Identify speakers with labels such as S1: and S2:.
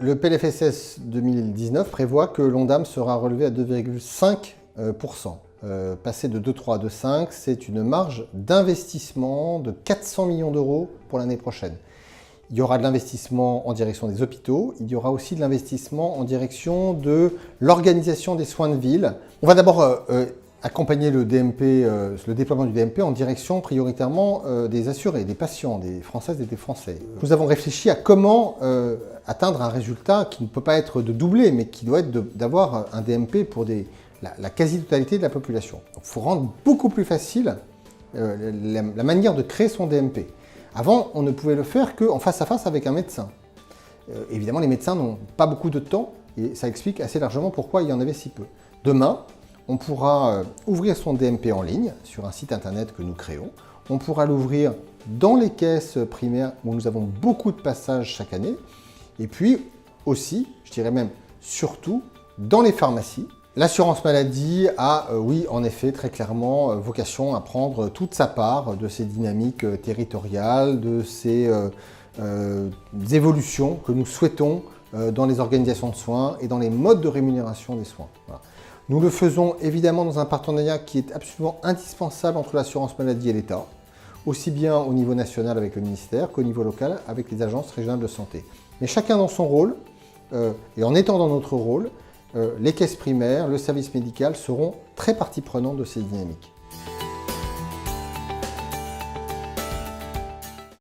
S1: Le PLFSS 2019 prévoit que l'Ondam sera relevé à 2,5%. Passer de 2,3 à 2,5, c'est une marge d'investissement de 400 millions d'euros pour l'année prochaine. Il y aura de l'investissement en direction des hôpitaux, il y aura aussi de l'investissement en direction de l'organisation des soins de ville. On va d'abord accompagner le DMP, le déploiement du DMP en direction prioritairement des assurés, des patients, des Françaises et des Français. Nous avons réfléchi à comment atteindre un résultat qui ne peut pas être de doubler, mais qui doit être d'avoir un DMP pour la quasi-totalité de la population. Il faut rendre beaucoup plus facile la manière de créer son DMP. Avant, on ne pouvait le faire qu'en face à face avec un médecin. Évidemment, les médecins n'ont pas beaucoup de temps et ça explique assez largement pourquoi il y en avait si peu. Demain, on pourra ouvrir son DMP en ligne sur un site internet que nous créons. On pourra l'ouvrir dans les caisses primaires où nous avons beaucoup de passages chaque année. Et puis aussi, je dirais même surtout, dans les pharmacies. L'assurance maladie a, oui, en effet, très clairement, vocation à prendre toute sa part de ces dynamiques territoriales, de ces évolutions que nous souhaitons dans les organisations de soins et dans les modes de rémunération des soins. Voilà. Nous le faisons évidemment dans un partenariat qui est absolument indispensable entre l'assurance maladie et l'État, aussi bien au niveau national avec le ministère qu'au niveau local avec les agences régionales de santé. Mais chacun dans son rôle, et en étant dans notre rôle, les caisses primaires, le service médical seront très partie prenante de ces dynamiques.